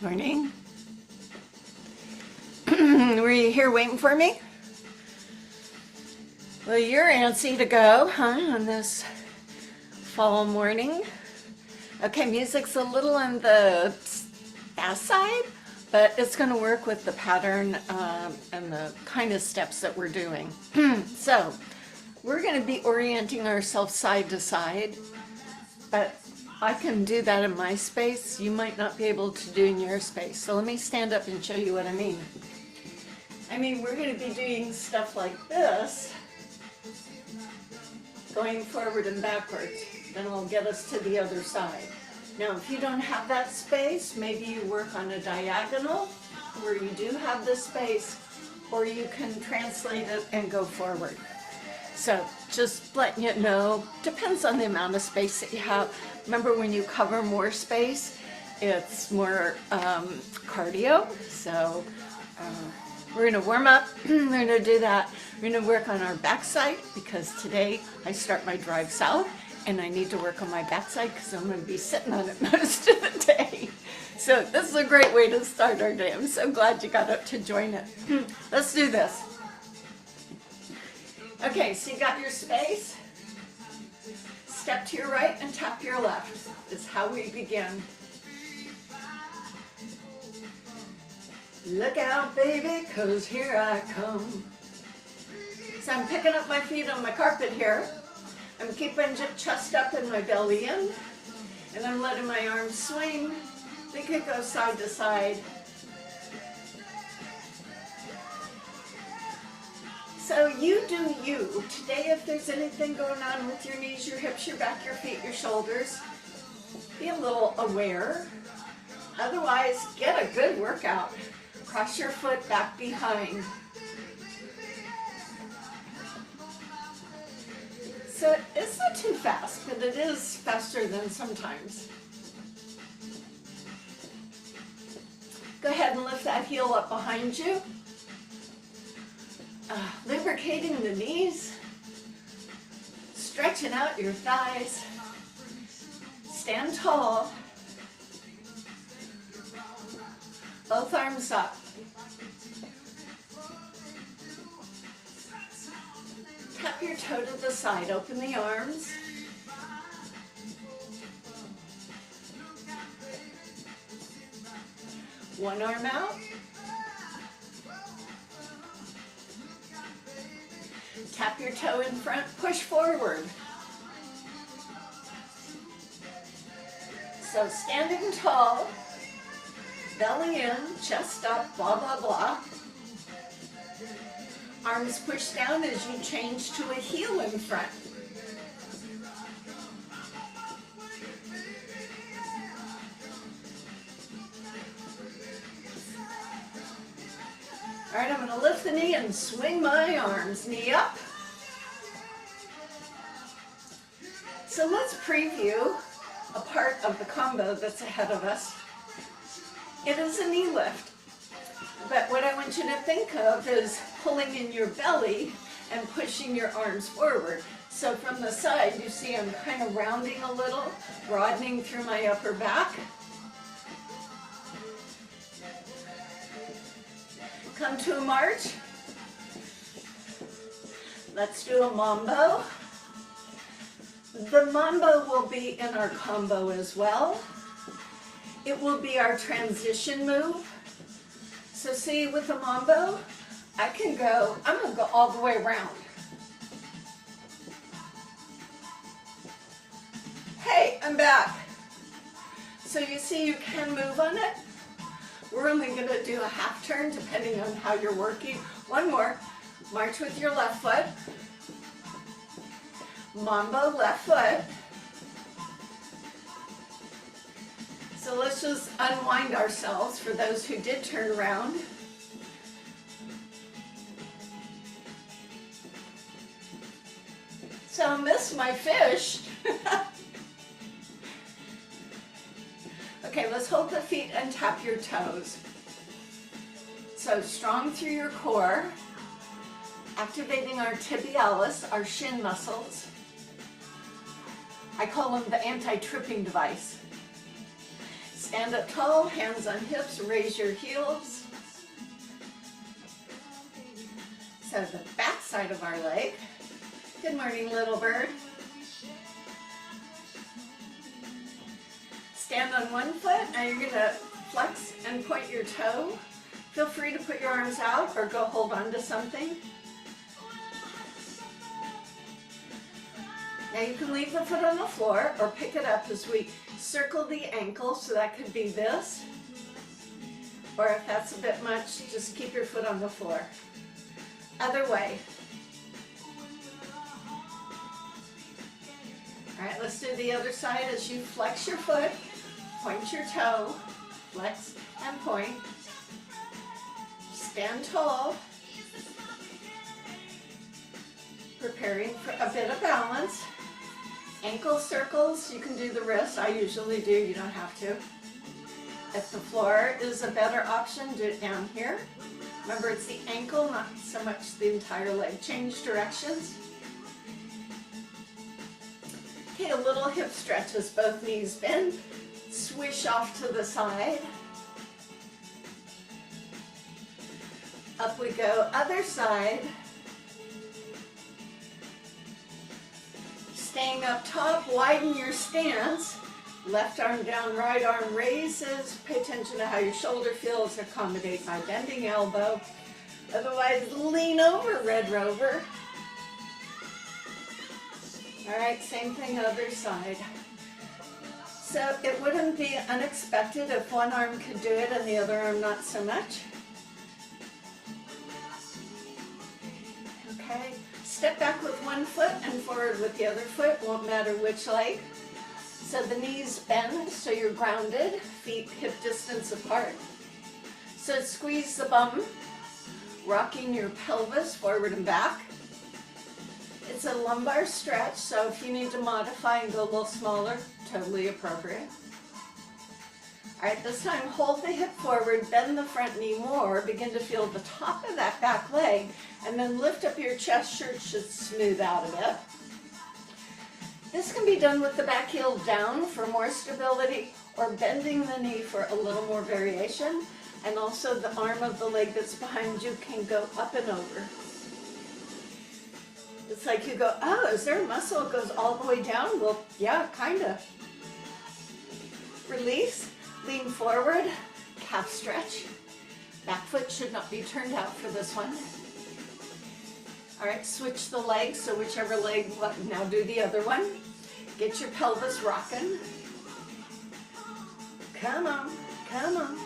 Morning. Were you here waiting for me? Well, you're antsy to go, huh, on this fall morning? Okay, music's a little on the fast side, but it's going to work with the pattern and the kind of steps that we're doing. So, we're going to be orienting ourselves side to side, but I can do that in my space. You might not be able to do in your space. So let me stand up and show you what I mean. We're going to be doing stuff like this, going forward and backwards. Then it'll get us to the other side. Now, if you don't have that space, maybe you work on a diagonal where you do have the space, or you can translate it and go forward. So just letting you know, depends on the amount of space that you have. Remember, when you cover more space, it's more cardio. So we're going to warm up. We're going to do that. We're going to work on our backside because today I start my drive south and I need to work on my backside because I'm going to be sitting on it most of the day. So this is a great way to start our day. I'm so glad you got up to join it. Let's do this. Okay, so you got your space. Step to your right and tap your left is how we begin. Look out, baby, 'cause here I come. So I'm picking up my feet on my carpet here. I'm keeping chest up and my belly in. And I'm letting my arms swing. They could go side to side. So you do you. Today, if there's anything going on with your knees, your hips, your back, your feet, your shoulders, be a little aware. Otherwise, get a good workout. Cross your foot back behind. So it's not too fast, but it is faster than sometimes. Go ahead and lift that heel up behind you. Lubricating the knees, stretching out your thighs, stand tall, both arms up. Tap your toe to the side, open the arms. One arm out. Tap your toe in front, push forward. So standing tall, belly in, chest up, blah, blah, blah. Arms push down as you change to a heel in front. All right, I'm going to lift the knee and swing my arms. Knee up. So let's preview a part of the combo that's ahead of us. It is a knee lift. But what I want you to think of is pulling in your belly and pushing your arms forward. So from the side, you see I'm kind of rounding a little, broadening through my upper back. Come to a march. Let's do a mambo. The mambo will be in our combo as well. It will be our transition move. So see, with the mambo, I'm going to go all the way around. Hey, I'm back. So you see you can move on it. We're only going to do a half turn depending on how you're working. One more. March with your left foot. Mambo, left foot. So let's just unwind ourselves for those who did turn around. So I missed my fish. Okay, let's hold the feet and tap your toes. So strong through your core, activating our tibialis, our shin muscles. I call them the anti-tripping device. Stand up tall, hands on hips, raise your heels. So the back side of our leg. Good morning, little bird. Stand on one foot. Now you're going to flex and point your toe. Feel free to put your arms out or go hold on to something. Now you can leave the foot on the floor or pick it up as we circle the ankle, so that could be this. Or if that's a bit much, just keep your foot on the floor. Other way. All right, let's do the other side as you flex your foot, point your toe, flex and point. Stand tall. Preparing for a bit of balance. Ankle circles, you can do the wrist. I usually do, you don't have to. If the floor is a better option, do it down here. Remember, it's the ankle, not so much the entire leg. Change directions. Okay, a little hip stretch as both knees bend. Swish off to the side. Up we go, other side. Staying up top, widen your stance. Left arm down, right arm raises. Pay attention to how your shoulder feels. Accommodate my bending elbow. Otherwise, lean over, Red Rover. All right, same thing other side. So it wouldn't be unexpected if one arm could do it and the other arm not so much. Okay, step back with one foot and forward with the other foot, won't matter which leg. So the knees bend so you're grounded, feet hip distance apart. So squeeze the bum, rocking your pelvis forward and back. It's a lumbar stretch, so if you need to modify and go a little smaller, totally appropriate. All right, this time hold the hip forward, bend the front knee more, begin to feel the top of that back leg, and then lift up your chest. Shirt should smooth out a bit. This can be done with the back heel down for more stability, or bending the knee for a little more variation. And also the arm of the leg that's behind you can go up and over. It's like you go, oh, is there a muscle that goes all the way down? Well, yeah, kind of. Release, lean forward, calf stretch. Back foot should not be turned out for this one. All right, switch the legs, so whichever leg, now do the other one. Get your pelvis rocking. Come on, come on.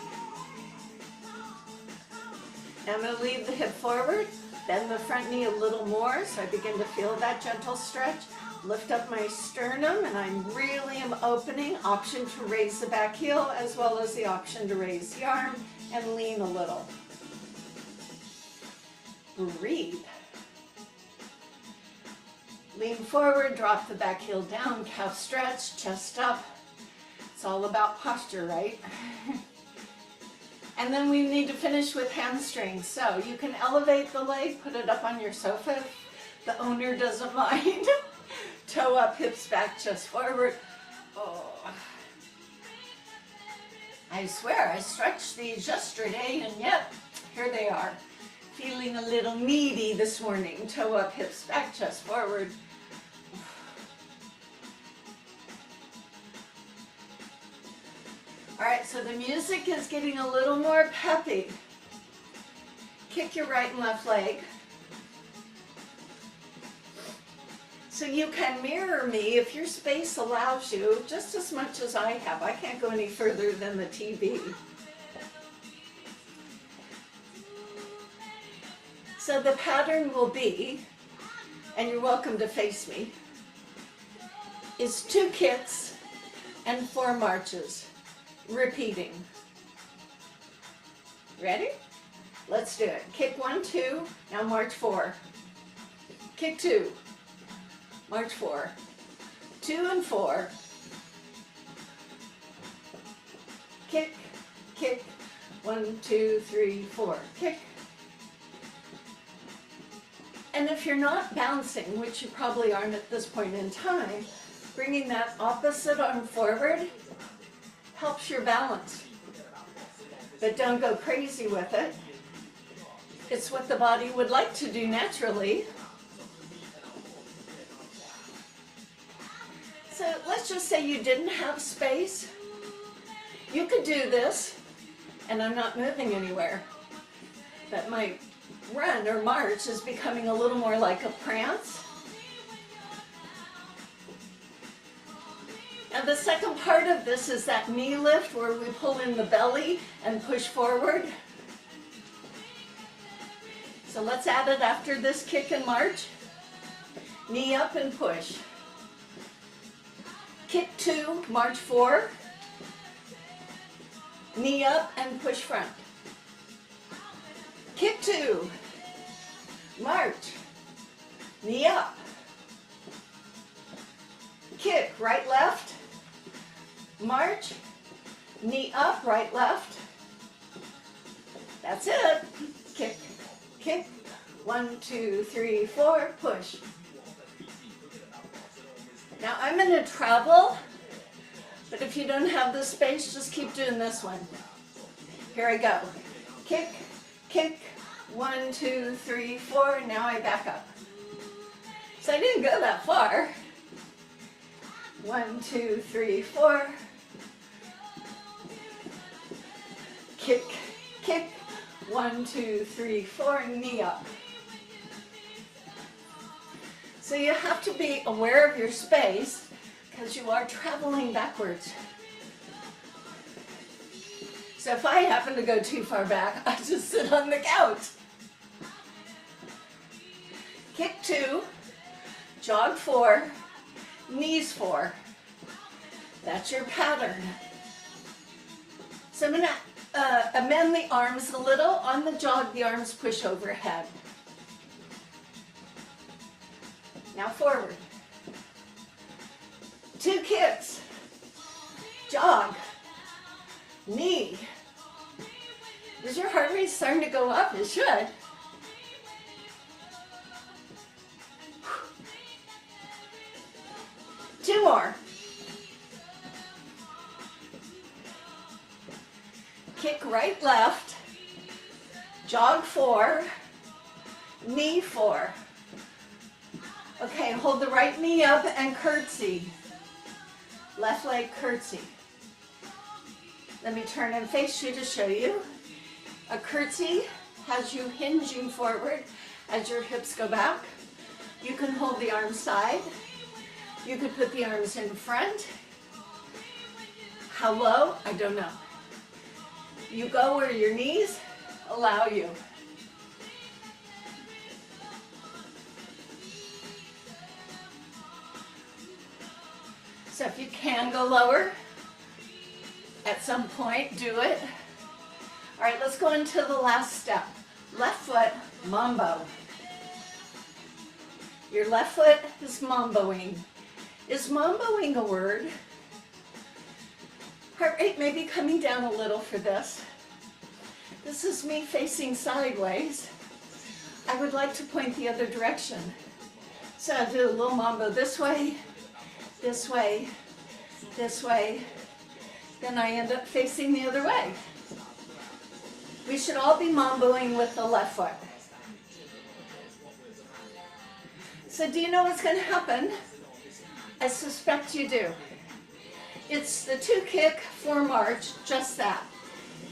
Now I'm going to leave the hip forward, bend the front knee a little more so I begin to feel that gentle stretch. Lift up my sternum, and I really am opening. Option to raise the back heel as well as the option to raise the arm and lean a little. Breathe. Lean forward, drop the back heel down, calf stretch, chest up. It's all about posture, right? And then we need to finish with hamstrings. So you can elevate the leg, put it up on your sofa if the owner doesn't mind. Toe up, hips back, chest forward. Oh. I swear, I stretched these yesterday, and yet, here they are. Feeling a little meaty this morning. Toe up, hips back, chest forward. All right, so the music is getting a little more peppy. Kick your right and left leg. So you can mirror me if your space allows you, just as much as I have. I can't go any further than the TV. So the pattern will be, and you're welcome to face me, is 2 kicks and 4 marches, repeating. Ready? Let's do it. Kick 1, 2, now march 4. Kick 2, march 4. 2 and 4. Kick, kick, 1, 2, 3, 4. Kick. And if you're not bouncing, which you probably aren't at this point in time, bringing that opposite arm forward, helps your balance. But don't go crazy with it. It's what the body would like to do naturally. So let's just say you didn't have space. You could do this, and I'm not moving anywhere. But my run or march is becoming a little more like a prance. And the second part of this is that knee lift where we pull in the belly and push forward. So let's add it after this kick and march. Knee up and push. Kick 2, march 4. Knee up and push front. Kick 2, march, knee up. Kick, right, left, march, knee up, right, left. That's it. Kick, kick, 1, 2, 3, 4, push. Now I'm going to travel, but if you don't have the space, just keep doing this one. Here I go. Kick, kick, 1, 2, 3, 4, now I back up. So I didn't go that far. 1, 2, 3, 4. Kick, kick, 1, 2, 3, 4, knee up. So you have to be aware of your space because you are traveling backwards. So if I happen to go too far back, I just sit on the couch. Kick 2, jog 4, knees 4. That's your pattern. So I'm going to amend the arms a little. On the jog, the arms push overhead. Now forward. 2 kicks. Jog. Knee. Is your heart rate starting to go up? It should. Two more. Kick right, left. Jog 4. Knee 4. Okay, hold the right knee up and curtsy. Left leg curtsy. Let me turn and face you to show you. A curtsy has you hinging forward as your hips go back. You can hold the arms side. You could put the arms in front. How low? I don't know. You go where your knees allow you. So if you can go lower, at some point, do it. All right, let's go into the last step. Left foot, mambo. Your left foot is mamboing. Is mamboing a word? Heart rate may be coming down a little for this. This is me facing sideways. I would like to point the other direction. So I'll do a little mambo this way, this way, this way. Then I end up facing the other way. We should all be mamboing with the left foot. So do you know what's going to happen? I suspect you do. It's the 2 kick, 4 march, just that.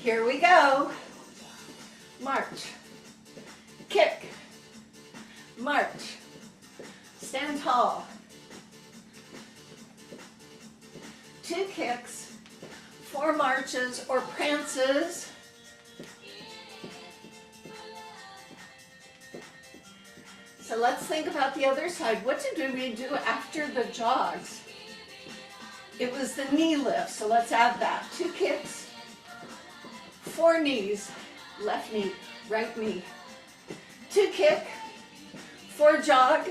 Here we go. March. Kick. March. Stand tall. 2 kicks, 4 marches or prances. So let's think about the other side. What did we do after the jogs? It was the knee lift, so let's add that. 2 kicks, 4 knees, left knee, right knee. 2 kick, 4 jog,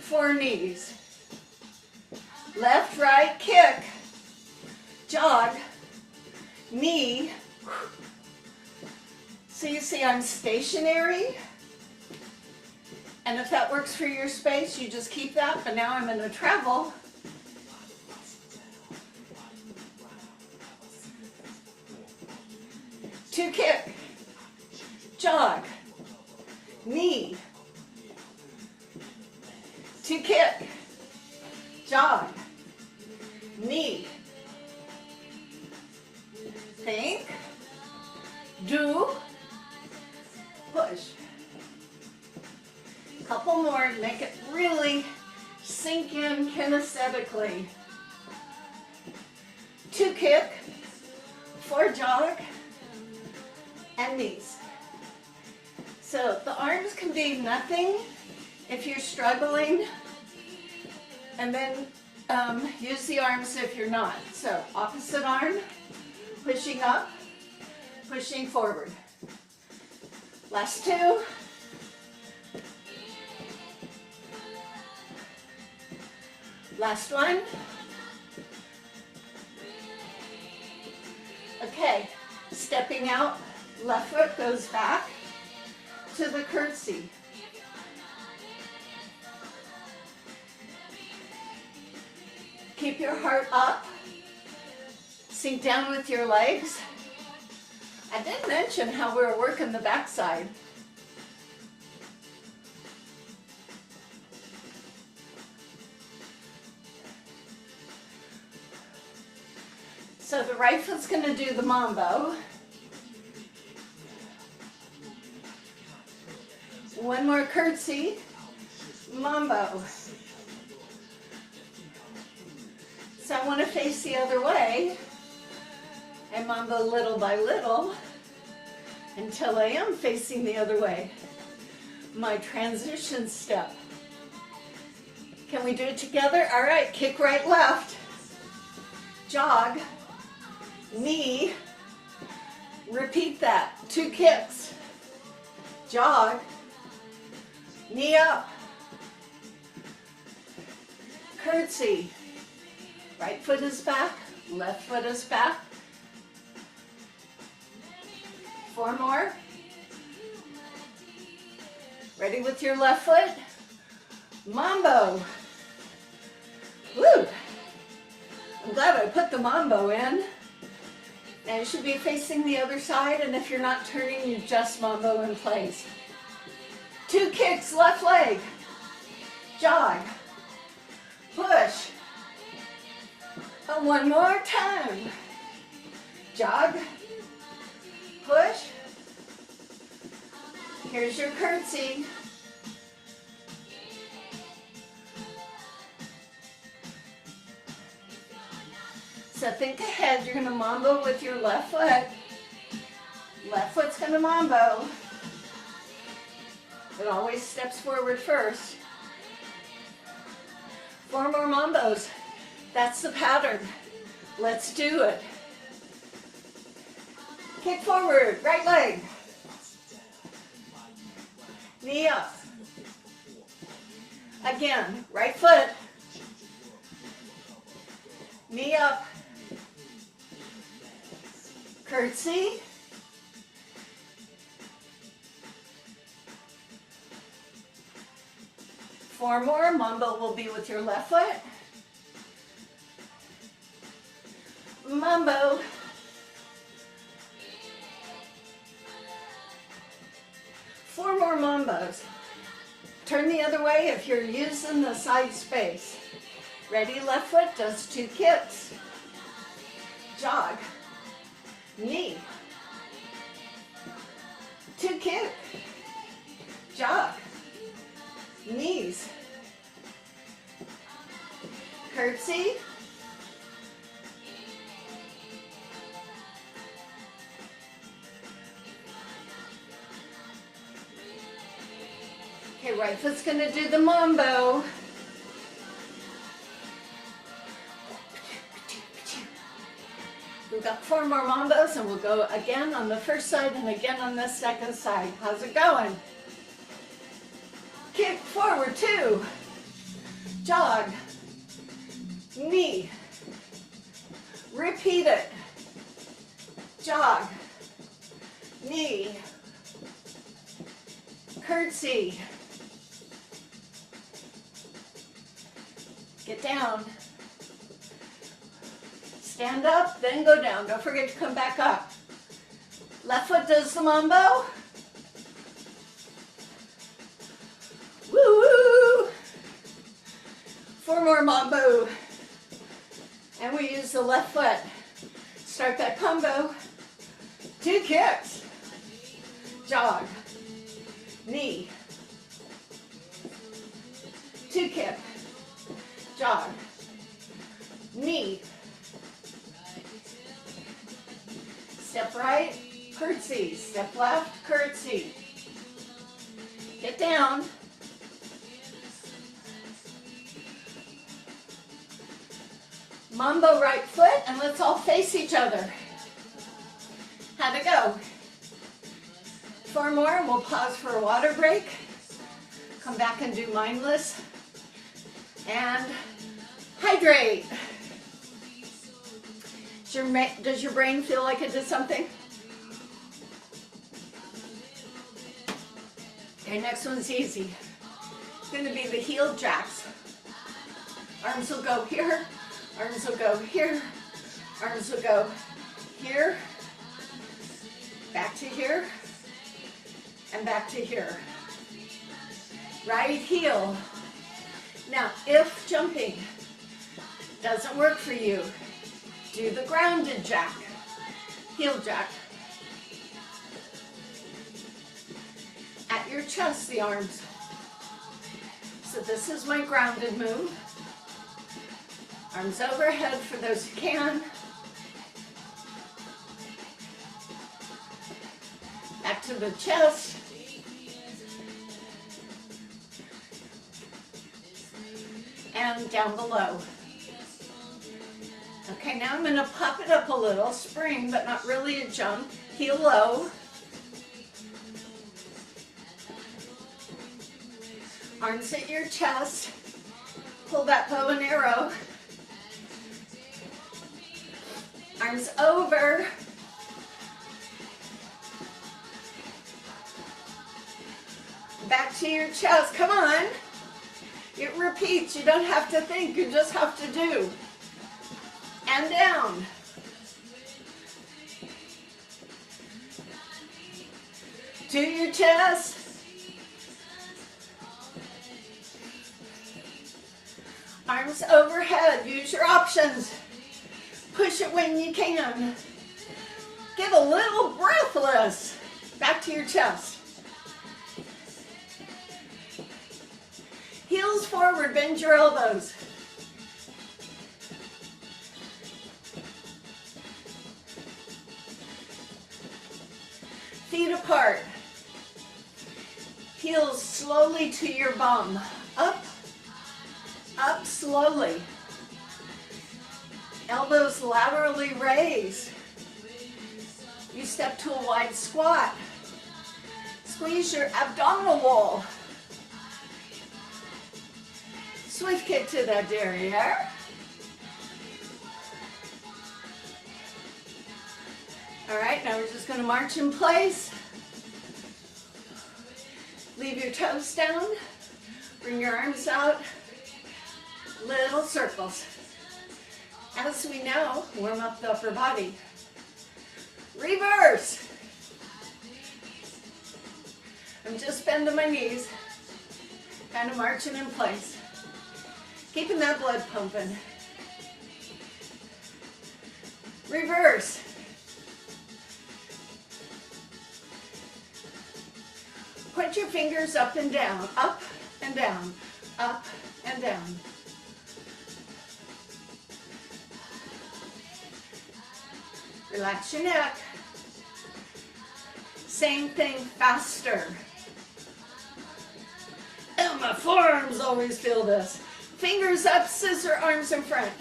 4 knees. Left, right, kick, jog, knee. So you see I'm stationary. And if that works for your space, you just keep that. But now I'm going to travel. 2 kick, jog, knee, 2 kick, jog, knee, think, do, push. Couple more, make it really sink in kinesthetically. 2 kick, 4 jog, and knees. So the arms can be nothing if you're struggling, and then use the arms if you're not. So opposite arm, pushing up, pushing forward. Last 2. Last one. Okay, stepping out, left foot goes back to the curtsy. Keep your heart up. Sink down with your legs. I didn't mention how we were working the backside. So the right foot's going to do the mambo. One more curtsy, mambo. So I want to face the other way and mambo little by little until I am facing the other way. My transition step. Can we do it together? All right, kick right, left, jog, knee, repeat that, 2 kicks, jog, knee up, curtsy, right foot is back, left foot is back, 4 more, ready with your left foot, mambo, woo, I'm glad I put the mambo in. Now you should be facing the other side, and if you're not turning, you just mambo in place. 2 kicks, left leg, jog, push, and one more time, jog, push, here's your curtsy. So think ahead, you're going to mambo with your left foot. Left foot's going to mambo. It always steps forward first. 4 more mambos. That's the pattern. Let's do it. Kick forward, right leg. Knee up. Again, right foot. Knee up. Curtsy. Four more. Mambo will be with your left foot. Mambo. Four more mambos. Turn the other way if you're using the side space. Ready, left foot does 2 kicks. Jog. Knee. 2 kick. Jog. Knees. Curtsy. Okay, right foot's gonna do the mambo. We've got 4 more mambos, and we'll go again on the first side and again on the second side. How's it going? Kick forward, 2. Jog. Knee. Repeat it. Jog. Knee. Curtsy. Get down. Stand up, then go down. Don't forget to come back up. Left foot does the mambo. Woo! 4 more mambo. And we use the left foot. Start that combo. 2 kicks. Jog. Knee. 2 kick. Jog. Knee. Step right, curtsy. Step left, curtsy. Get down. Mambo right foot, and let's all face each other. How'd it go? 4 more, and we'll pause for a water break. Come back and do mindless. And hydrate. Does your brain feel like it did something? Okay, next one's easy. It's going to be the heel jacks. Arms will go here. Arms will go here. Arms will go here. Back to here. And back to here. Right heel. Now, if jumping doesn't work for you, do the grounded jack, heel jack. At your chest, the arms. So this is my grounded move. Arms overhead for those who can. Back to the chest. And down below. Okay, now I'm going to pop it up a little, spring, but not really a jump. Heel low. Arms at your chest. Pull that bow and arrow. Arms over. Back to your chest. Come on. It repeats. You don't have to think. You just have to do. And down. To your chest. Arms overhead. Use your options. Push it when you can. Get a little breathless. Back to your chest. Heels forward. Bend your elbows. Feet apart. Heels slowly to your bum. Up, up slowly. Elbows laterally raised. You step to a wide squat. Squeeze your abdominal wall. Swift kick to that derriere. All right, now we're just going to march in place. Leave your toes down. Bring your arms out. Little circles. As we know, warm up the upper body. Reverse. I'm just bending my knees. Kind of marching in place. Keeping that blood pumping. Reverse. Put your fingers up and down, up and down, up and down. Relax your neck. Same thing, faster. Oh, my forearms always feel this. Fingers up, scissor arms in front.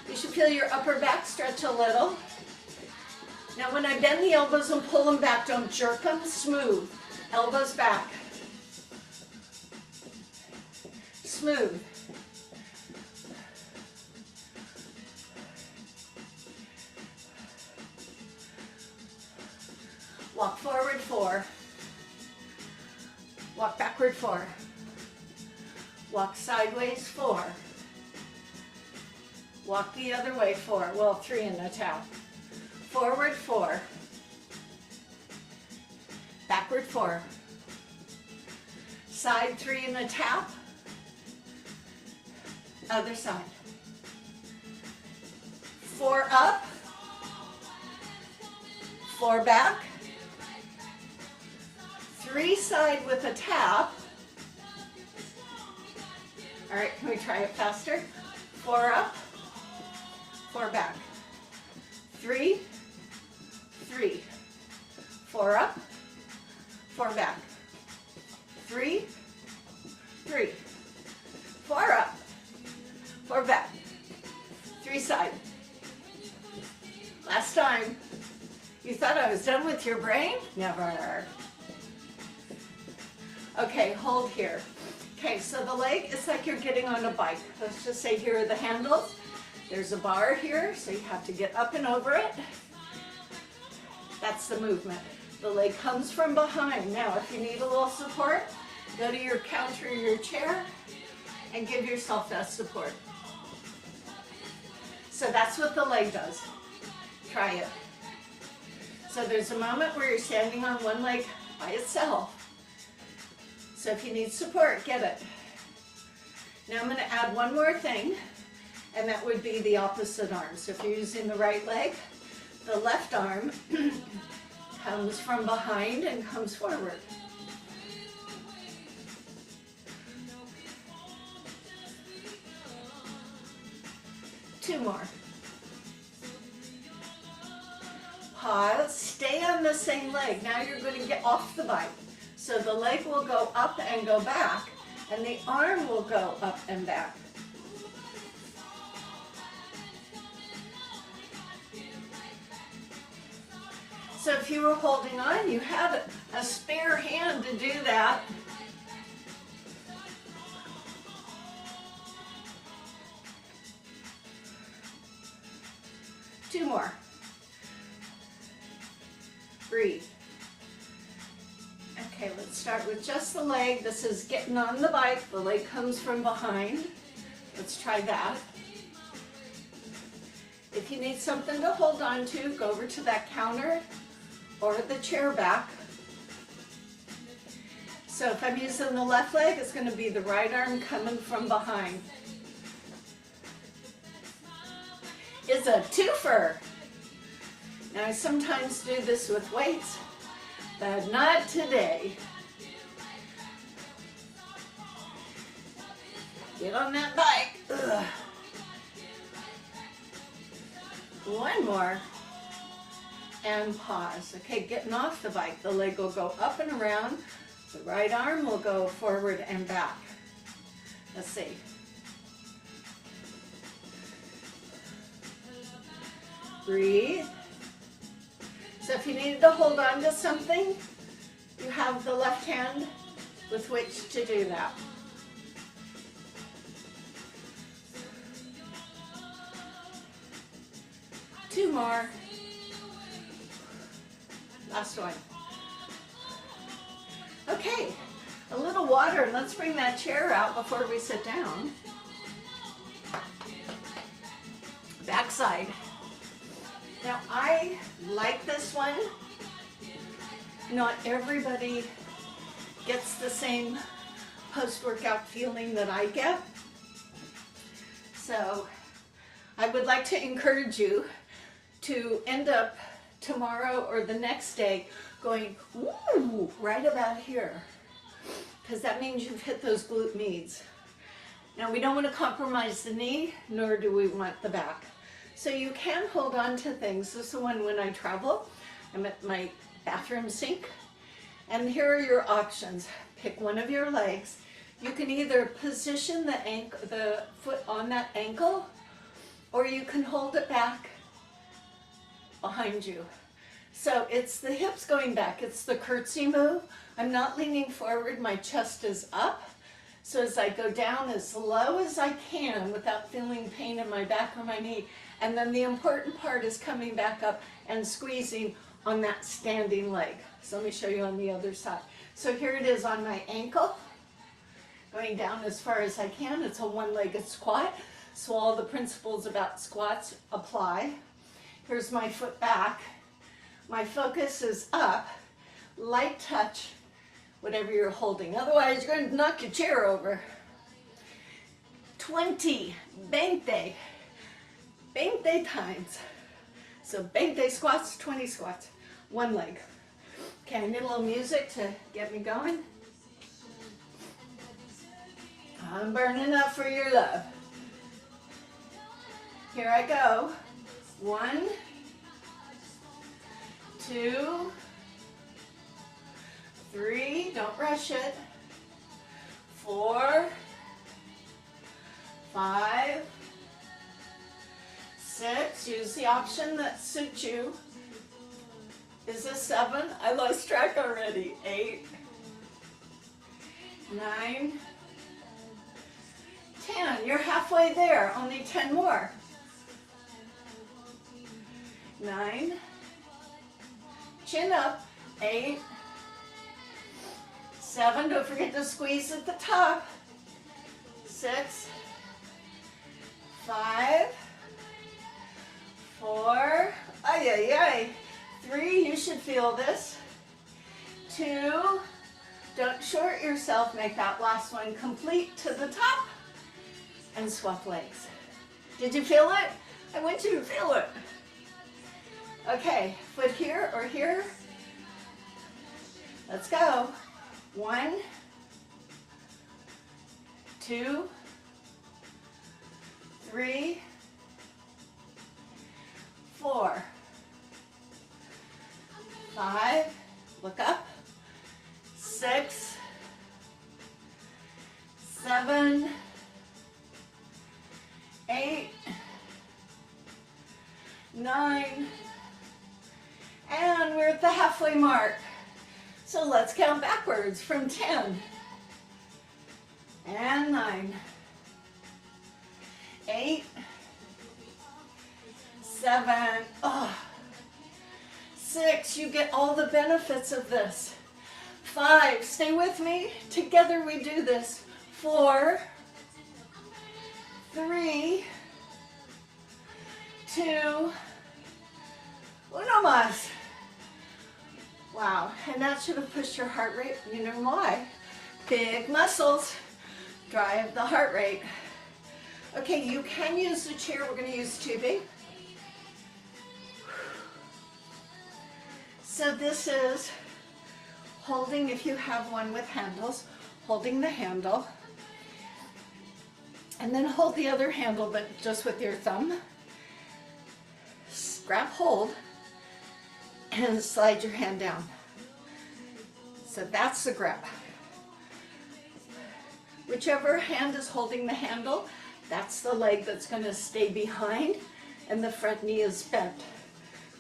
You should feel your upper back stretch a little. Now when I bend the elbows and pull them back, don't jerk them, smooth. Elbows back. Smooth. Walk forward 4. Walk backward 4. Walk sideways 4. Walk the other way, 4. Well, 3 in a tap. Forward, 4. Backward, 4. Side, 3 in a tap. Other side. 4 up. 4 back. 3 side with a tap. All right, can we try it faster? 4 up, 4 back. 3, 3. 4 up, 4 back. 3, 3. 4 up, 4 back. 3 side. Last time. You thought I was done with your brain? Never. Okay, hold here. Okay, so the leg is like you're getting on a bike. Let's just say here are the handles. There's a bar here, so you have to get up and over it. That's the movement. The leg comes from behind. Now, if you need a little support, go to your counter or your chair and give yourself that support. So that's what the leg does. Try it. So there's a moment where you're standing on one leg by itself. So if you need support, get it. Now I'm going to add one more thing, and that would be the opposite arm. So if you're using the right leg, the left arm comes from behind and comes forward. Two more. Pause, stay on the same leg. Now you're going to get off the bike. So the leg will go up and go back, and the arm will go up and back. So if you were holding on, you had a spare hand to do that. Two more. Breathe. Okay, let's start with just the leg. This is getting on the bike. The leg comes from behind. Let's try that. If you need something to hold on to, go over to that counter or the chair back. So if I'm using the left leg, it's going to be the right arm coming from behind. It's a twofer. Now I sometimes do this with weights, but not today. Get on that bike. Ugh. One more. And pause. Okay, getting off the bike. The leg will go up and around. The right arm will go forward and back. Let's see. Breathe. So if you needed to hold on to something, you have the left hand with which to do that. Two more. Last one. Okay, a little water, and let's bring that chair out before we sit down. Backside. Now I like this one. Not everybody gets the same post-workout feeling that I get. So I would like to encourage you to end up tomorrow or the next day going, woo, right about here. Because that means you've hit those glute meads. Now we don't want to compromise the knee, nor do we want the back. So you can hold on to things. This is the one when I travel. I'm at my bathroom sink. And here are your options. Pick one of your legs. You can either position the foot on that ankle, or you can hold it back behind you. So it's the hips going back. It's the curtsy move. I'm not leaning forward. My chest is up. So as I go down as low as I can without feeling pain in my back or my knee. And then the important part is coming back up and squeezing on that standing leg. So let me show you on the other side. So here it is on my ankle, going down as far as I can. It's a one-legged squat. So all the principles about squats apply. Here's my foot back. My focus is up, light touch, whatever you're holding. Otherwise, you're going to knock your chair over. 20, 20 times. So 20 squats, 20 squats, one leg. Okay, I need a little music to get me going. I'm burning up for your love. Here I go. 1, 2, 3, don't rush it. 4, 5, 6, use the option that suits you. Is this 7? I lost track already. 8, 9, 10. You're halfway there, only 10 more. 9, chin up. 8, 7, don't forget to squeeze at the top. 6, 5, 4, 3, you should feel this. 2, don't short yourself, make that last one complete to the top, and swap legs. Did you feel it? I want you to feel it. Okay, foot here or here. Let's go. 1, 2, 3, 4, 5, look up, 6, 7, 8, 9, and we're at the halfway mark. So let's count backwards from 10, and 9, 8, 7, 6, you get all the benefits of this. 5, stay with me, together we do this. 4, 3, 2, uno más. Wow, and that should have pushed your heart rate. You know why? Big muscles drive the heart rate. Okay, you can use the chair. We're going to use tubing. So this is holding, if you have one with handles, holding the handle. And then hold the other handle, but just with your thumb. Grab hold and slide your hand down. So that's the grab. Whichever hand is holding the handle, that's the leg that's going to stay behind and the front knee is bent.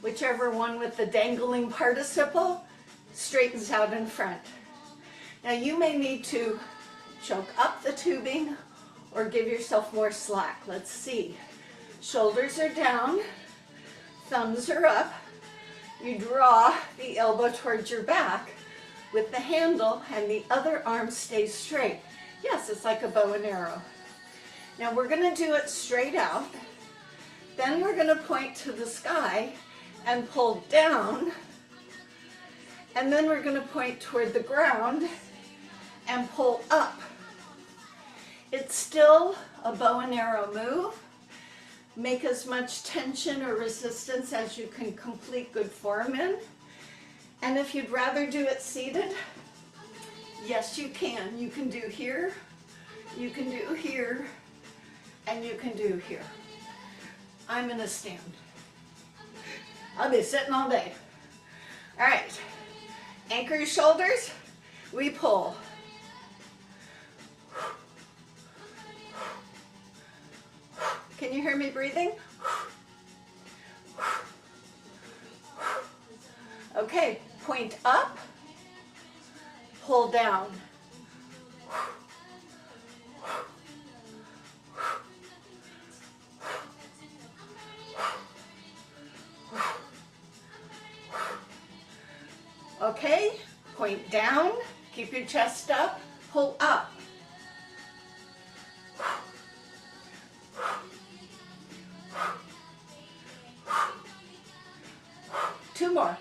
Whichever one with the dangling participle straightens out in front. Now you may need to choke up the tubing or give yourself more slack. Let's see. Shoulders are down, thumbs are up. You draw the elbow towards your back with the handle and the other arm stays straight. Yes, it's like a bow and arrow. Now we're going to do it straight out. Then we're going to point to the sky and pull down. And then we're going to point toward the ground and pull up. It's still a bow and arrow move. Make as much tension or resistance as you can complete good form in. And if you'd rather do it seated, yes you can. You can do here, you can do here, and you can do here. I'm in a stand. I'll be sitting all day. All right, anchor your shoulders, we pull. Can you hear me breathing? Okay, point up, pull down. Okay, point down, keep your chest up, pull up. 2 more.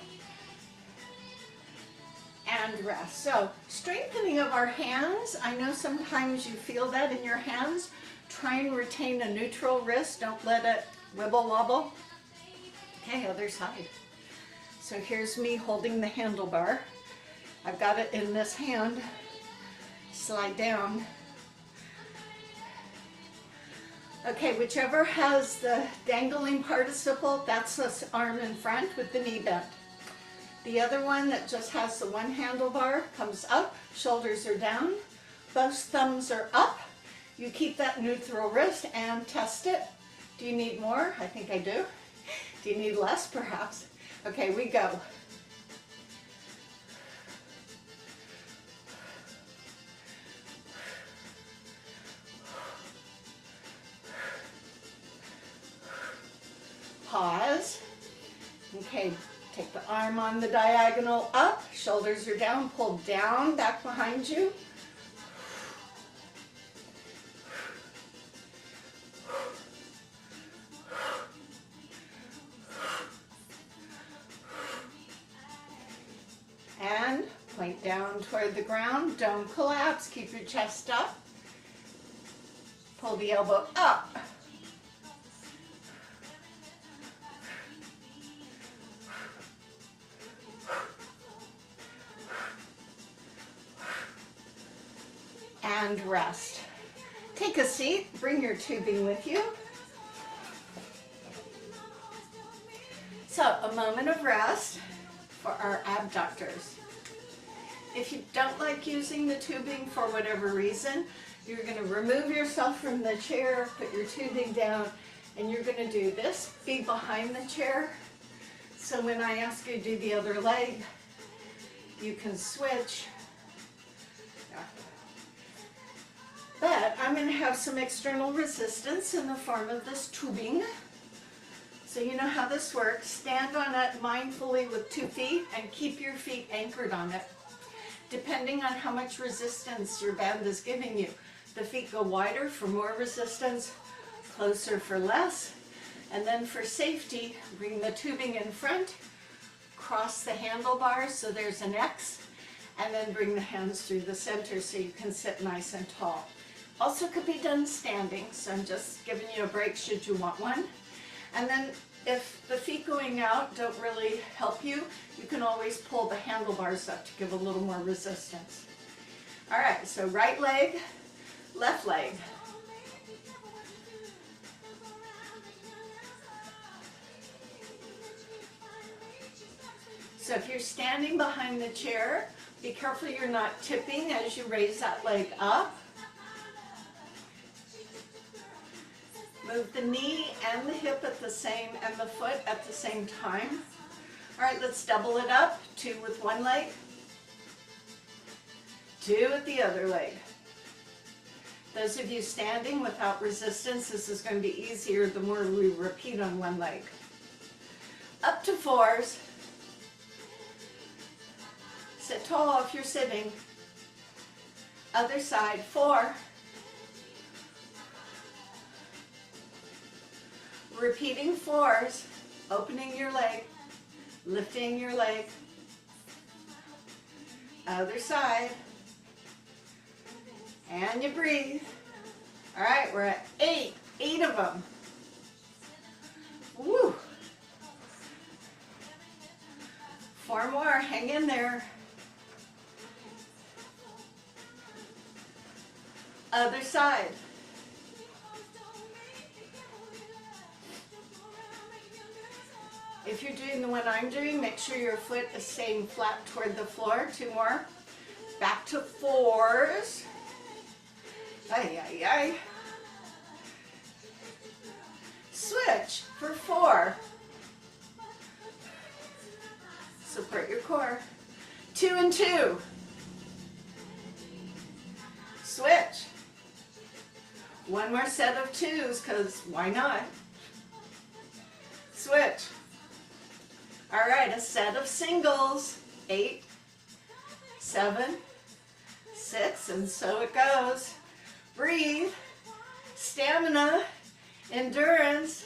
And rest. So strengthening of our hands. I know sometimes you feel that in your hands. Try and retain a neutral wrist. Don't let it wibble wobble. Okay, other side. So here's me holding the handlebar. I've got it in this hand. Slide down. Okay, whichever has the dangling participle, that's this arm in front with the knee bent. The other one that just has the one handlebar comes up, shoulders are down, both thumbs are up. You keep that neutral wrist and test it. Do you need more? I think I do. Do you need less, perhaps? Okay, we go. Pause. Okay, take the arm on the diagonal up, shoulders are down, pull down, back behind you. And point down toward the ground, don't collapse, keep your chest up. Pull the elbow up. And rest. Take a seat, bring your tubing with you. So a moment of rest for our abductors. If you don't like using the tubing for whatever reason, you're going to remove yourself from the chair, put your tubing down, and you're going to do this, feet behind the chair. So when I ask you to do the other leg, you can switch. But I'm going to have some external resistance in the form of this tubing. So you know how this works. Stand on it mindfully with 2 feet and keep your feet anchored on it. Depending on how much resistance your band is giving you. The feet go wider for more resistance, closer for less. And then for safety, bring the tubing in front, cross the handlebars so there's an X, and then bring the hands through the center so you can sit nice and tall. Also could be done standing, so I'm just giving you a break should you want one. And then if the feet going out don't really help you, you can always pull the handlebars up to give a little more resistance. All right, so right leg, left leg. So if you're standing behind the chair, be careful you're not tipping as you raise that leg up. Move the knee and the hip at the same, and the foot at the same time. All right, let's double it up. 2 with one leg. 2 with the other leg. Those of you standing without resistance, this is going to be easier the more we repeat on one leg. Up to 4s. Sit tall if you're sitting. Other side, 4. Repeating 4s, opening your leg, lifting your leg. Other side. And you breathe. All right, we're at 8. 8 of them. Woo. 4 more, hang in there. Other side. If you're doing the one I'm doing, make sure your foot is staying flat toward the floor. 2 more. Back to 4s. Ay, ay, ay. Switch for 4. Support your core. 2 and 2. Switch. 1 more set of 2s, because why not? Switch. All right, a set of singles. 8, 7, 6, and so it goes. Breathe, stamina, endurance,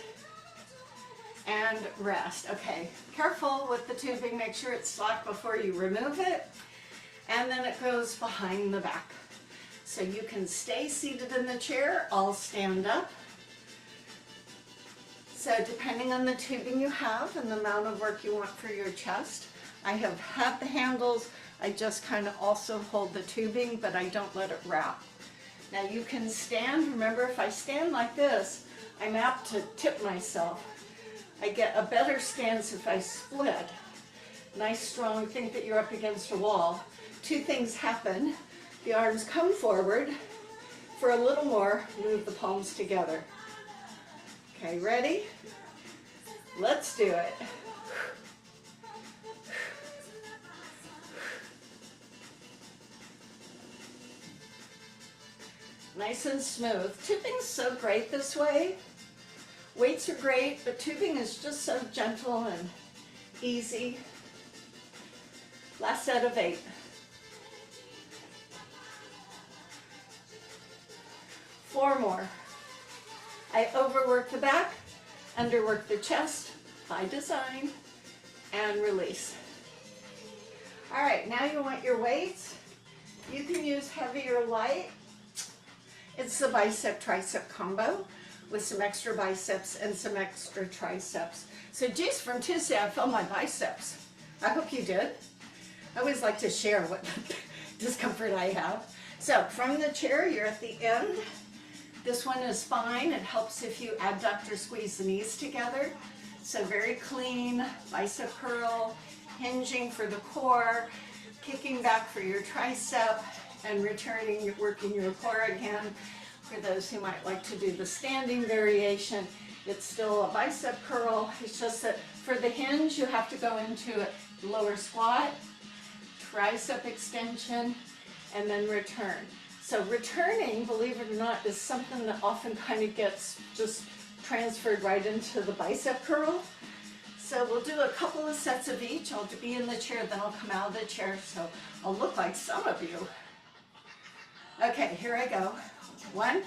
and rest. Okay, careful with the tubing, make sure it's slack before you remove it. And then it goes behind the back. So you can stay seated in the chair, I'll stand up. So depending on the tubing you have and the amount of work you want for your chest, I have had the handles, I just kind of also hold the tubing, but I don't let it wrap. Now you can stand, remember if I stand like this, I'm apt to tip myself. I get a better stance if I split. Nice strong, think that you're up against a wall. Two things happen. The arms come forward. For a little more, move the palms together. Okay, ready? Let's do it. Nice and smooth. Tubing's so great this way. Weights are great, but tubing is just so gentle and easy. Last set of 8. Four more. I overwork the back, underwork the chest by design, and release. All right, now you want your weights. You can use heavy or light. It's the bicep-tricep combo with some extra biceps and some extra triceps. So geez, from Tuesday I felt my biceps. I hope you did. I always like to share what discomfort I have. So from the chair, you're at the end. This one is fine. It helps if you adduct or squeeze the knees together. So very clean, bicep curl, hinging for the core, kicking back for your tricep, and returning, working your core again. For those who might like to do the standing variation, it's still a bicep curl. It's just that for the hinge, you have to go into a lower squat, tricep extension, and then return. So returning, believe it or not, is something that often kind of gets just transferred right into the bicep curl. So we'll do a couple of sets of each. I'll be in the chair, then I'll come out of the chair, so I'll look like some of you. Okay, here I go. 1,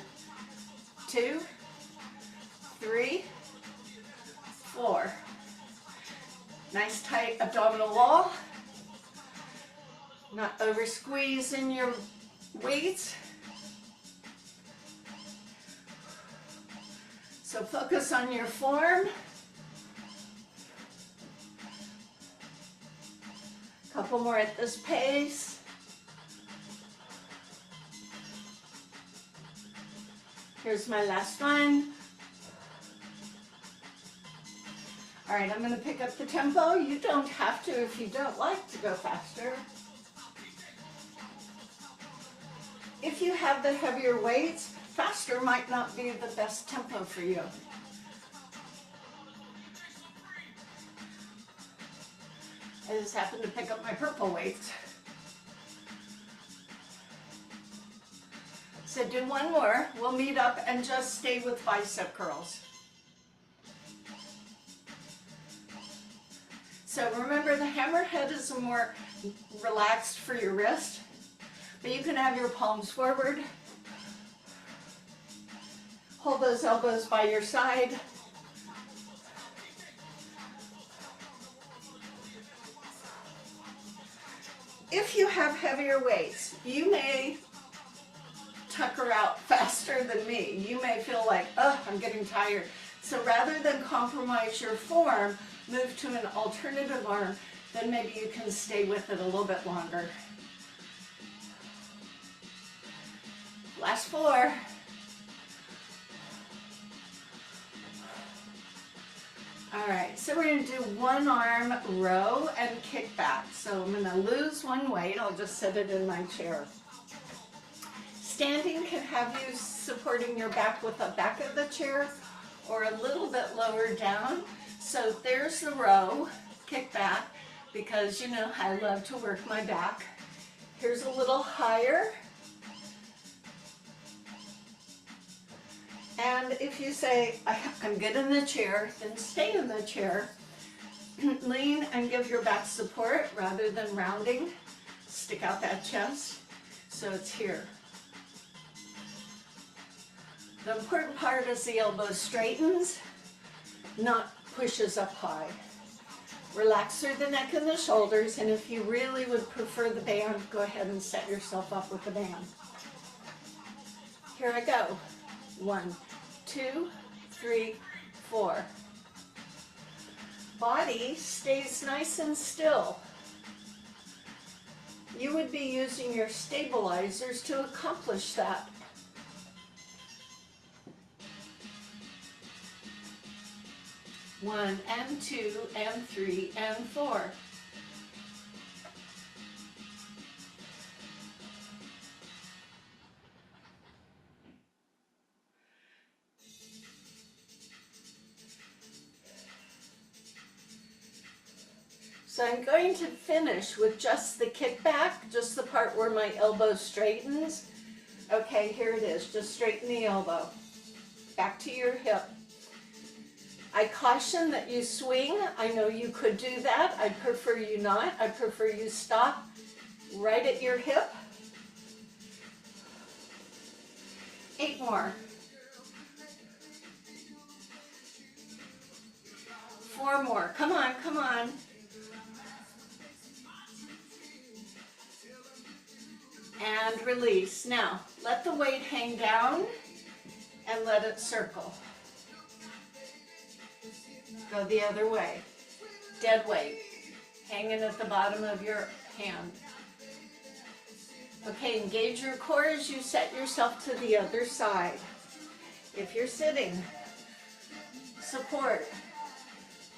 2, 3, 4. Nice tight abdominal wall. Not over squeezing your weights. So focus on your form. Couple more at this pace. Here's my last one. All right, I'm going to pick up the tempo. You don't have to if you don't like to go faster. If you have the heavier weights, faster might not be the best tempo for you. I just happened to pick up my purple weights. So do one more. We'll meet up and just stay with bicep curls. So remember, the hammerhead is more relaxed for your wrist, but you can have your palms forward. Hold those elbows by your side. If you have heavier weights, you may tucker out faster than me. You may feel like, oh, I'm getting tired. So rather than compromise your form, move to an alternative arm, then maybe you can stay with it a little bit longer. Last 4. All right, so we're going to do one arm row and kick back. So I'm going to lose one weight. I'll just set it in my chair. Standing can have you supporting your back with the back of the chair or a little bit lower down. So there's the row, kick back, because you know I love to work my back. Here's a little higher. And if you say, I'm good in the chair, then stay in the chair. Lean and give your back support rather than rounding. Stick out that chest. So it's here. The important part is the elbow straightens, not pushes up high. Relax through the neck and the shoulders, and if you really would prefer the band, go ahead and set yourself up with the band. Here I go. 1, 2, 3, 4. Body stays nice and still. You would be using your stabilizers to accomplish that. One and 2 and 3 and 4. So I'm going to finish with just the kickback, just the part where my elbow straightens. Okay, here it is. Just straighten the elbow. Back to your hip. I caution that you swing. I know you could do that. I prefer you not. I prefer you stop right at your hip. 8 more. 4 more. Come on, come on. And release. Now, let the weight hang down and let it circle. Go the other way. Dead weight. Hanging at the bottom of your hand. Okay, engage your core as you set yourself to the other side. If you're sitting, support.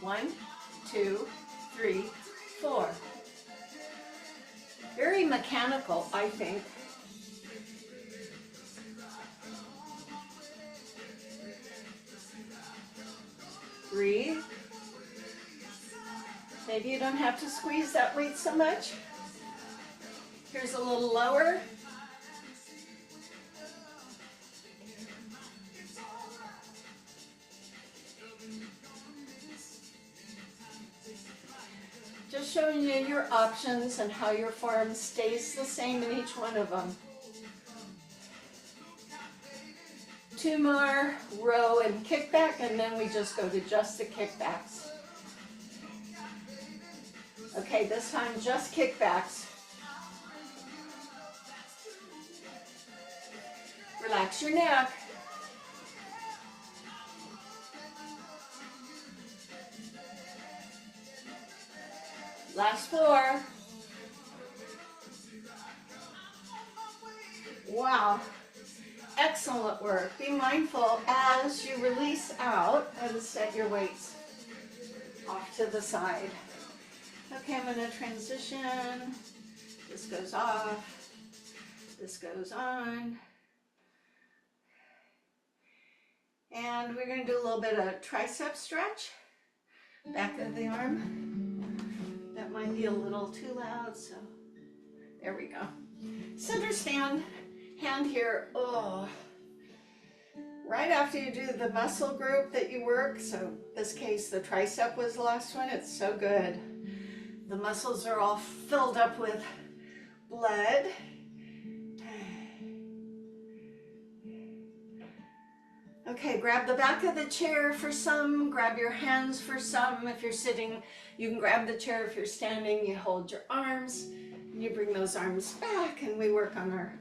1, 2, 3, 4. Very mechanical, I think. Breathe. Maybe you don't have to squeeze that weight so much. Here's a little lower. Just showing you your options and how your form stays the same in each one of them. 2 more, row and kickback, and then we just go to just the kickbacks. Okay, this time just kickbacks. Relax your neck. Last 4. Wow. Excellent work. Be mindful as you release out and set your weights off to the side. Okay, I'm going to transition. This goes off. This goes on. And we're going to do a little bit of tricep stretch. Back of the arm. That might be a little too loud, so there we go. Center stand, hand here. Oh. Right after you do the muscle group that you work, so in this case the tricep was the last one, it's so good. The muscles are all filled up with blood. Okay, grab the back of the chair for some, grab your hands for some. If you're sitting, you can grab the chair. If you're standing, you hold your arms, and you bring those arms back, and we work on our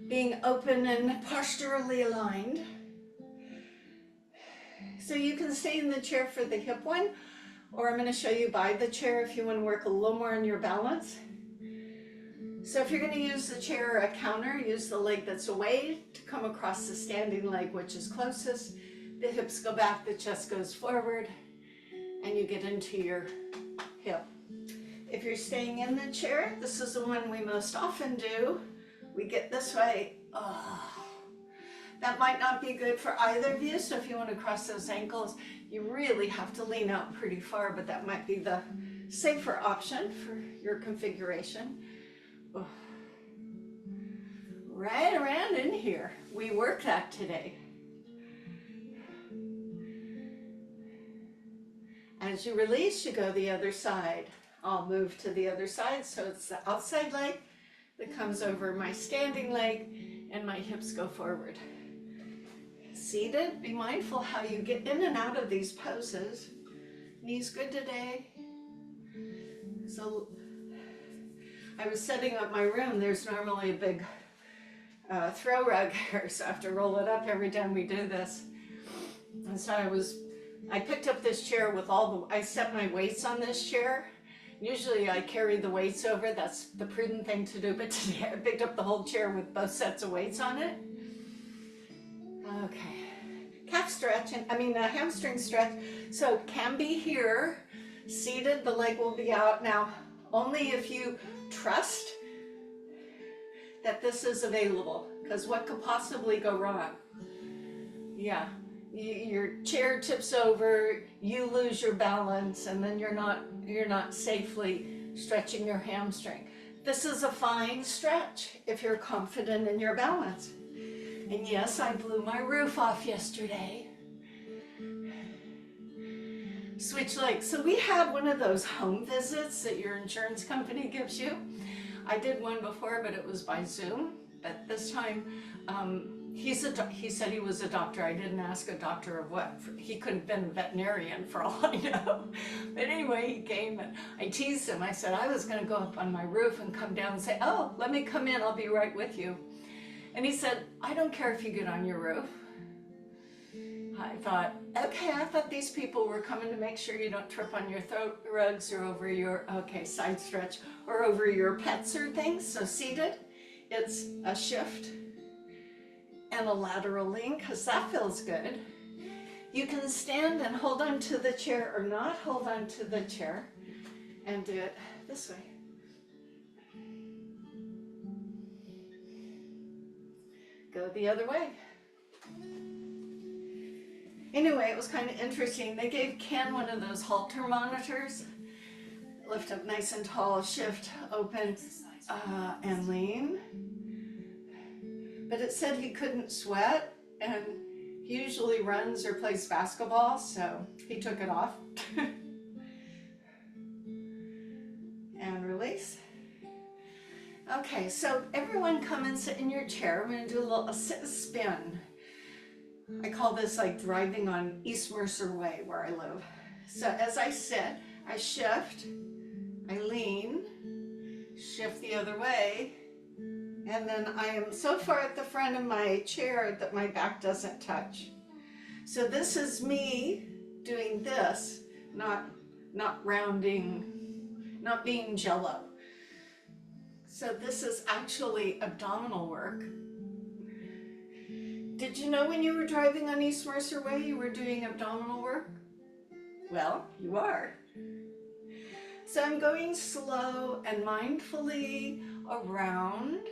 being open and posturally aligned. So you can stay in the chair for the hip one, or I'm going to show you by the chair if you want to work a little more on your balance. So if you're going to use the chair or a counter, use the leg that's away to come across the standing leg, which is closest. The hips go back, the chest goes forward, and you get into your hip. If you're staying in the chair, this is the one we most often do. We get this way. Oh. That might not be good for either of you, so if you want to cross those ankles, you really have to lean out pretty far, but that might be the safer option for your configuration. Oh. Right around in here. We work that today. As you release, you go the other side. I'll move to the other side, so it's the outside leg that comes over my standing leg, and my hips go forward. Seated, be mindful how you get in and out of these poses. Knees good today? So I was setting up my room. There's normally a big throw rug here, so I have to roll it up every time we do this. And so I picked up this chair with I set my weights on this chair. Usually I carry the weights over, that's the prudent thing to do, but today I picked up the whole chair with both sets of weights on it. Okay, calf stretch, hamstring stretch. So can be here, seated, the leg will be out. Now, only if you trust that this is available, because what could possibly go wrong? Yeah, your chair tips over, you lose your balance, and then you're not safely stretching your hamstring. This is a fine stretch if you're confident in your balance. And yes, I blew my roof off yesterday. Switch legs. So we had one of those home visits that your insurance company gives you. I did one before, but it was by Zoom. But this time, he said he was a doctor. I didn't ask a doctor of what. He could have been a veterinarian for all I know. But anyway, he came and I teased him. I said I was going to go up on my roof and come down and say, oh, let me come in. I'll be right with you. And he said, I don't care if you get on your roof. I thought, okay, I thought these people were coming to make sure you don't trip on your throat rugs or over your, side stretch, or over your pets or things. So seated, it's a shift and a lateral lean, because that feels good. You can stand and hold on to the chair or not hold on to the chair and do it this way. Go the other way. Anyway, it was kind of interesting. They gave Ken one of those halter monitors. Lift up nice and tall, shift, open, and lean. But it said he couldn't sweat, and he usually runs or plays basketball, so he took it off. And release. Okay, so everyone come and sit in your chair. We're gonna do a spin. I call this like driving on East Mercer Way where I live. So as I sit, I shift, I lean, shift the other way, and then I am so far at the front of my chair that my back doesn't touch. So this is me doing this, not rounding, not being jello. So this is actually abdominal work. Did you know when you were driving on East Mercer Way you were doing abdominal work? Well, you are. So I'm going slow and mindfully around.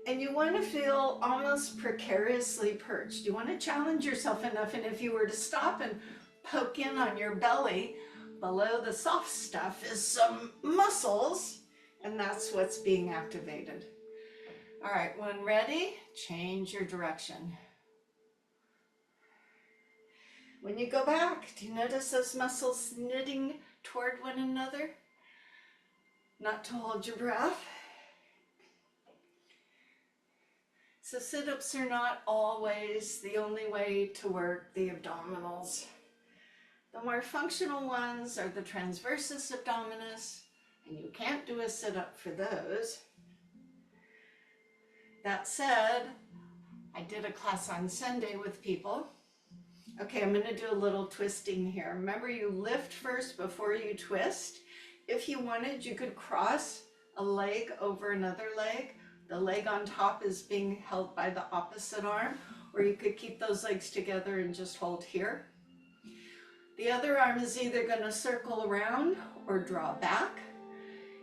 And you want to feel almost precariously perched. You want to challenge yourself enough, and if you were to stop and poke in on your belly, below the soft stuff is some muscles, and that's what's being activated. All right, when ready, change your direction. When you go back, do you notice those muscles knitting toward one another? Not to hold your breath. So sit-ups are not always the only way to work the abdominals. The more functional ones are the transversus abdominis, and you can't do a sit-up for those. That said, I did a class on Sunday with people. Okay, I'm going to do a little twisting here. Remember, you lift first before you twist. If you wanted, you could cross a leg over another leg. The leg on top is being held by the opposite arm, or you could keep those legs together and just hold here. The other arm is either going to circle around or draw back.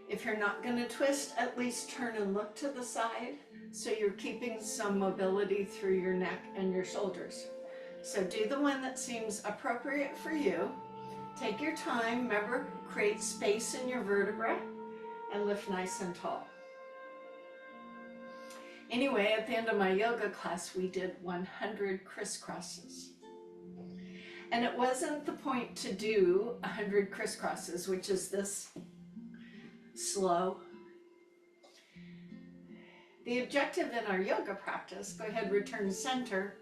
If you're not going to twist, at least turn and look to the side, so you're keeping some mobility through your neck and your shoulders. So do the one that seems appropriate for you. Take your time. Remember, create space in your vertebra and lift nice and tall. Anyway, at the end of my yoga class, we did 100 crisscrosses. And it wasn't the point to do 100 crisscrosses, which is this slow. The objective in our yoga practice, go ahead, return to center.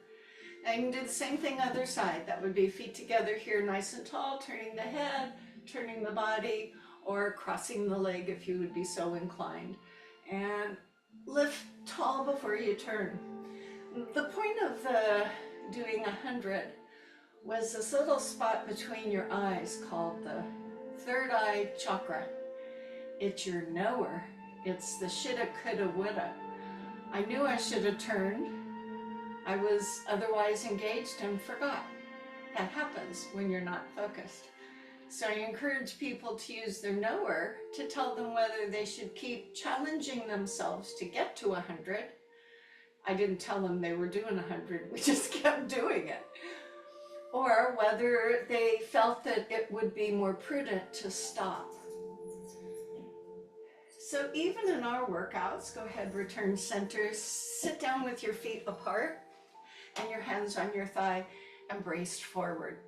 I can do the same thing other side. That would be feet together here, nice and tall, turning the head, turning the body, or crossing the leg if you would be so inclined. And lift tall before you turn. The point of doing 100 was this little spot between your eyes called the third eye chakra. It's your knower. It's the shoulda, coulda, woulda. I knew I should have turned. I was otherwise engaged and forgot. That happens when you're not focused. So I encourage people to use their knower to tell them whether they should keep challenging themselves to get to 100. I didn't tell them they were doing 100, we just kept doing it. Or whether they felt that it would be more prudent to stop. So even in our workouts, go ahead, return center, sit down with your feet apart and your hands on your thigh and braced forward.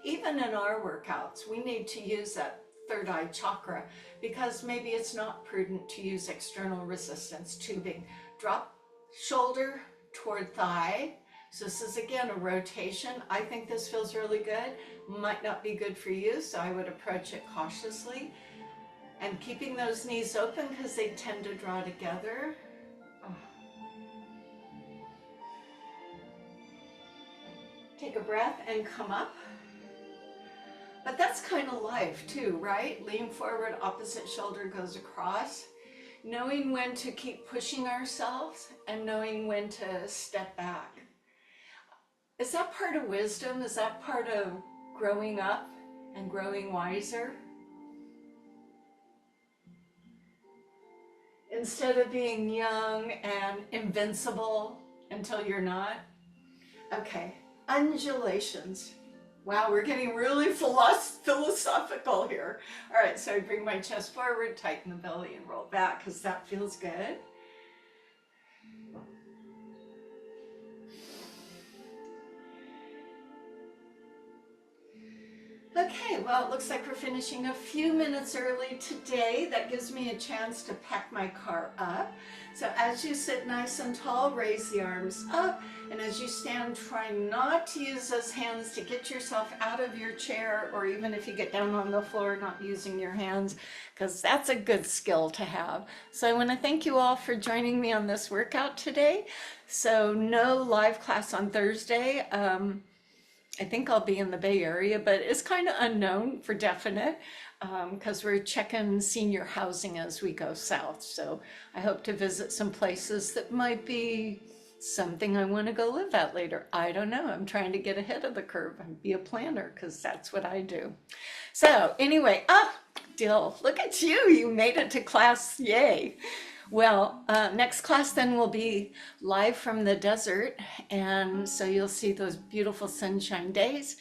Even in our workouts, we need to use that third eye chakra because maybe it's not prudent to use external resistance tubing. Drop shoulder toward thigh. So this is again a rotation. I think this feels really good. Might not be good for you, so I would approach it cautiously. And keeping those knees open because they tend to draw together. Take a breath and come up. But that's kind of life too, right? Lean forward, opposite shoulder goes across. Knowing when to keep pushing ourselves and knowing when to step back. Is that part of wisdom? Is that part of growing up and growing wiser? Instead of being young and invincible until you're not. Okay, undulations. Wow, we're getting really philosophical here. All right, so I bring my chest forward, tighten the belly and roll back because that feels good. Okay, well, it looks like we're finishing a few minutes early today. That gives me a chance to pack my car up. So as you sit nice and tall, raise the arms up. And as you stand, try not to use those hands to get yourself out of your chair, or even if you get down on the floor, not using your hands, because that's a good skill to have. So I want to thank you all for joining me on this workout today. So no live class on Thursday. I think I'll be in the Bay Area, but it's kind of unknown for definite because we're checking senior housing as we go south. So I hope to visit some places that might be something I want to go live at later. I don't know. I'm trying to get ahead of the curve and be a planner because that's what I do. So anyway, Dill, look at you. You made it to class. Yay. Well, next class then will be live from the desert, and so you'll see those beautiful sunshine days.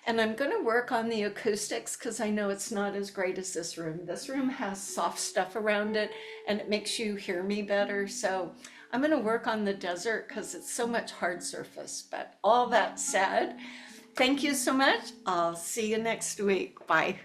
And I'm going to work on the acoustics because I know it's not as great as this room. This room has soft stuff around it, and it makes you hear me better. So I'm going to work on the desert because it's so much hard surface. But all that said, thank you so much. I'll see you next week. Bye.